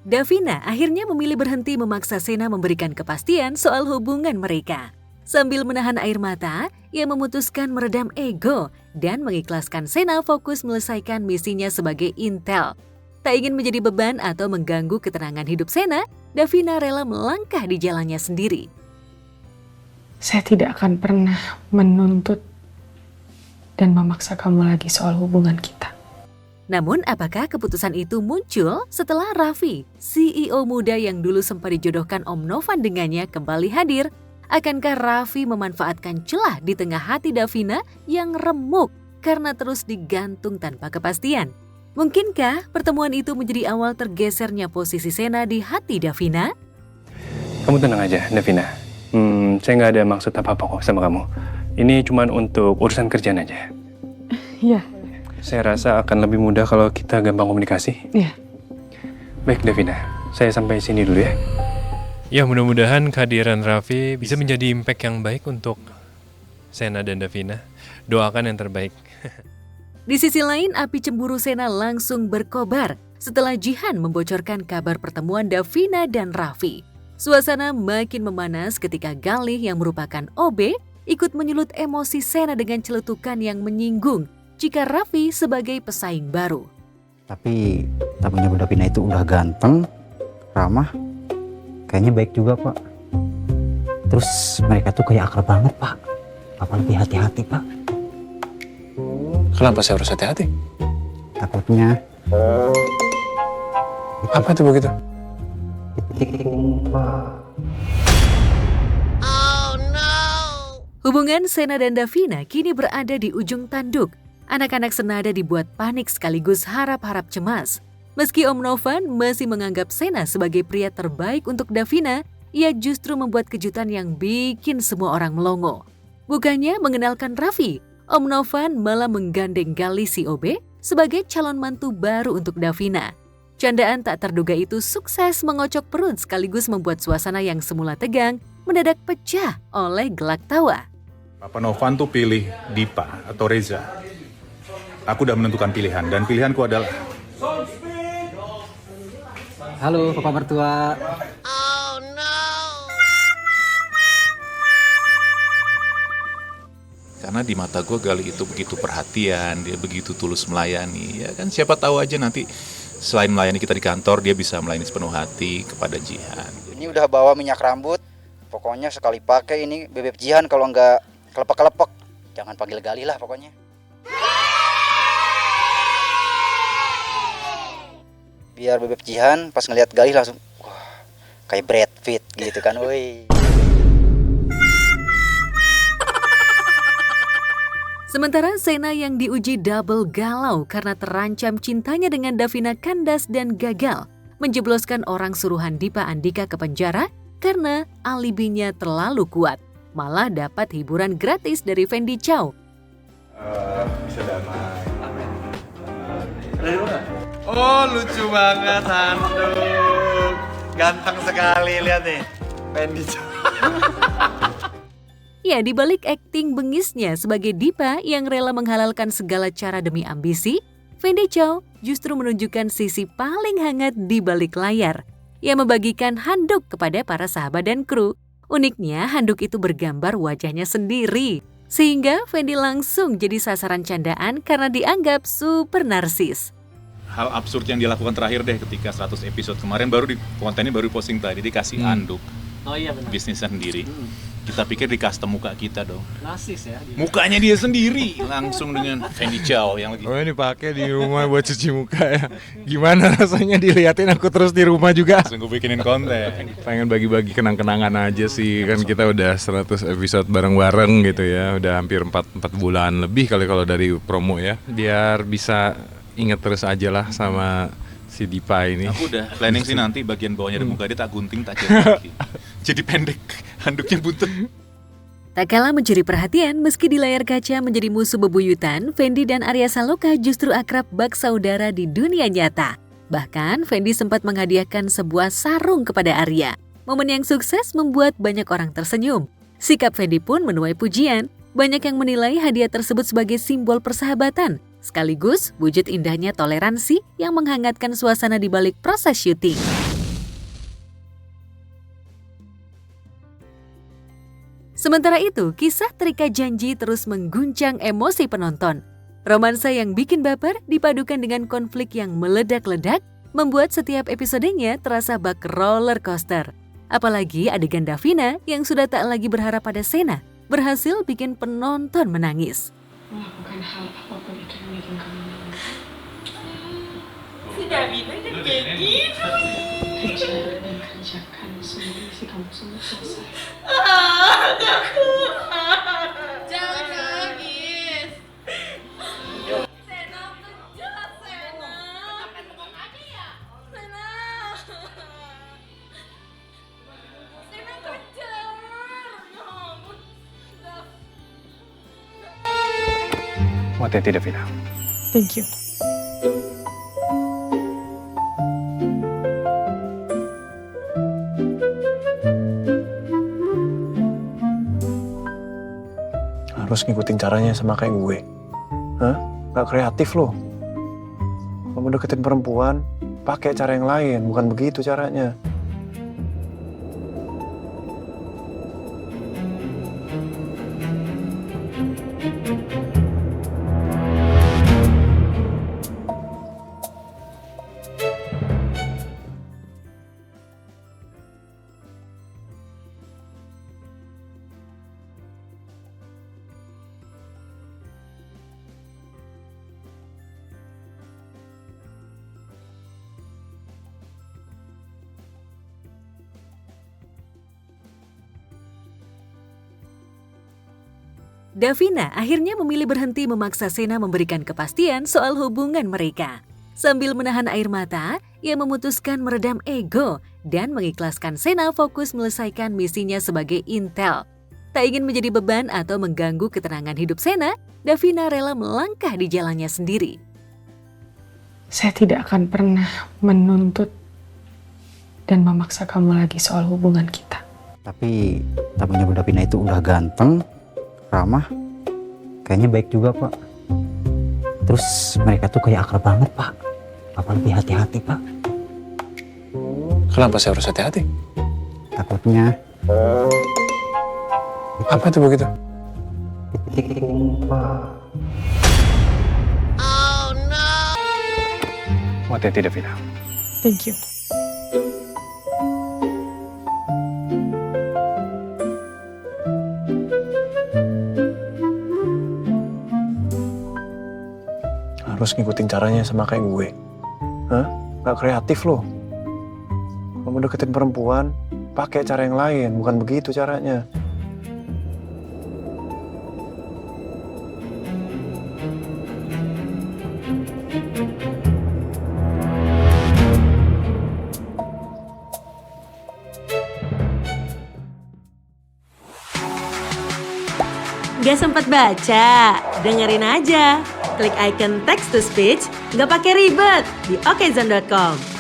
Davina akhirnya memilih berhenti memaksa Sena memberikan kepastian soal hubungan mereka. Sambil menahan air mata, ia memutuskan meredam ego dan mengikhlaskan Sena fokus melesaikan misinya sebagai intel. Tak ingin menjadi beban atau mengganggu ketenangan hidup Sena, Davina rela melangkah di jalannya sendiri. Saya tidak akan pernah menuntut dan memaksa kamu lagi soal hubungan kita. Namun apakah keputusan itu muncul setelah Raffi, CEO muda yang dulu sempat dijodohkan Om Novan dengannya kembali hadir? Akankah Raffi memanfaatkan celah di tengah hati Davina yang remuk karena terus digantung tanpa kepastian? Mungkinkah pertemuan itu menjadi awal tergesernya posisi Sena di hati Davina? Kamu tenang aja, Davina. Saya nggak ada maksud apa-apa kok sama kamu. Ini cuma untuk urusan kerjaan aja. Iya. Saya rasa akan lebih mudah kalau kita gampang komunikasi. Iya. Baik, Davina. Saya sampai sini dulu ya. Ya, mudah-mudahan kehadiran Raffi bisa menjadi impact yang baik untuk Sena dan Davina. Doakan yang terbaik. Di sisi lain, api cemburu Sena langsung berkobar setelah Jihan membocorkan kabar pertemuan Davina dan Raffi. Suasana makin memanas ketika Galih yang merupakan OB ikut menyulut emosi Sena dengan celetukan yang menyinggung jika Raffi sebagai pesaing baru. Tapi tamunya Bu Davina itu udah ganteng, ramah, kayaknya baik juga Pak. Terus mereka tuh kayak akrab banget Pak. Bapak lebih hati-hati Pak. Kenapa saya harus hati-hati? Takutnya. Apa itu begitu? Pak. Hubungan Sena dan Davina kini berada di ujung tanduk. Anak-anak senada dibuat panik sekaligus harap-harap cemas. Meski Om Novan masih menganggap Sena sebagai pria terbaik untuk Davina, ia justru membuat kejutan yang bikin semua orang melongo. Bukannya mengenalkan Raffi, Om Novan malah menggandeng Galih si OB sebagai calon mantu baru untuk Davina. Candaan tak terduga itu sukses mengocok perut sekaligus membuat suasana yang semula tegang mendadak pecah oleh gelak tawa. Papa Novan tuh pilih Dipa atau Reza. Aku udah menentukan pilihan dan pilihanku adalah... Halo Papa Mertua. Karena di mata gue Galih itu begitu perhatian, dia begitu tulus melayani. Ya kan siapa tahu aja nanti selain melayani kita di kantor, dia bisa melayani sepenuh hati kepada Jihan. Ini udah bawa minyak rambut, pokoknya sekali pakai ini bebek Jihan kalau nggak kelepek-kelepek. Jangan panggil Galih lah pokoknya. Biar bebek Jihan pas ngelihat Galih langsung, wah kayak Brad Pitt gitu kan, woi. Sementara Sena yang diuji double galau karena terancam cintanya dengan Davina kandas dan gagal, menjebloskan orang suruhan Dipa Andika ke penjara karena alibinya terlalu kuat. Malah dapat hiburan gratis dari Fendi Chow. Bisa damai. Oh lucu banget Handuk. Ganteng sekali, lihat nih. Fendi Chow. Ya, di balik akting bengisnya sebagai Dipa yang rela menghalalkan segala cara demi ambisi, Fendi Chow justru menunjukkan sisi paling hangat di balik layar. Ia membagikan handuk kepada para sahabat dan kru. Uniknya, handuk itu bergambar wajahnya sendiri. Sehingga Fendi langsung jadi sasaran candaan karena dianggap super narsis. Hal absurd yang dilakukan terakhir deh ketika 100 episode kemarin kontennya baru posting tadi, dikasih anduk. Oh iya benar. Bisnisnya sendiri. Kita pikir di custom muka kita dong. Narsis ya. Mukanya dia sendiri langsung dengan Fendi Chow yang lagi. Oh, ini pakai di rumah buat cuci muka ya. Gimana rasanya diliatin aku terus di rumah juga? Langsung gue bikinin konten. Pengen bagi-bagi kenang-kenangan aja sih. Kan kita udah 100 episode bareng-bareng gitu ya. Udah hampir 4 bulan lebih kali kalau dari promo ya. Biar bisa inget terus aja lah sama si Dipa ini. Aku udah planning sih nanti bagian bawahnya dari muka dia tak gunting, tak jadi. Jadi pendek, handuknya buntut. Tak kalah mencuri perhatian, meski di layar kaca menjadi musuh bebuyutan, Fendi dan Arya Saloka justru akrab bak saudara di dunia nyata. Bahkan, Fendi sempat menghadiahkan sebuah sarung kepada Arya. Momen yang sukses membuat banyak orang tersenyum. Sikap Fendi pun menuai pujian. Banyak yang menilai hadiah tersebut sebagai simbol persahabatan, sekaligus wujud indahnya toleransi yang menghangatkan suasana di balik proses syuting. Sementara itu, kisah terikat janji terus mengguncang emosi penonton. Romansa yang bikin baper dipadukan dengan konflik yang meledak-ledak membuat setiap episodenya terasa bak roller coaster. Apalagi adegan Davina yang sudah tak lagi berharap pada Sena berhasil bikin penonton menangis. Melakukan hal apapun itu yang bikin kamu nangis. Si Davina kan kayak gitu. Kejar dan kerjakan semua isi kamu semua selesai. Jangan nangis. Sena kejar, Sena. Makan bengong aja ya. Sena. Sena kejar. Ya ampun. Hati-hati Davina. Thank you. Harus ngikutin caranya sama kayak gue. Hah? Gak kreatif loh. Kamu deketin perempuan, pakai cara yang lain, bukan begitu caranya. Davina akhirnya memilih berhenti memaksa Sena memberikan kepastian soal hubungan mereka. Sambil menahan air mata, ia memutuskan meredam ego dan mengikhlaskan Sena fokus melesaikan misinya sebagai intel. Tak ingin menjadi beban atau mengganggu ketenangan hidup Sena, Davina rela melangkah di jalannya sendiri. Saya tidak akan pernah menuntut dan memaksa kamu lagi soal hubungan kita. Tapi tamunya Bu Davina itu udah ganteng, ramah, kayaknya baik juga Pak. Terus mereka tuh kayak akrab banget Pak. Bapak lebih hati-hati Pak. Kenapa saya harus hati-hati? Takutnya Apa itu begitu? Hati-hati Davina. Thank you. Harus ngikutin caranya sama kayak gue. Hah? Gak kreatif loh. Kamu deketin perempuan, pakai cara yang lain, bukan begitu caranya. Gak sempat baca? Dengerin aja. Klik icon text to speech, gak pakai ribet di okezone.com.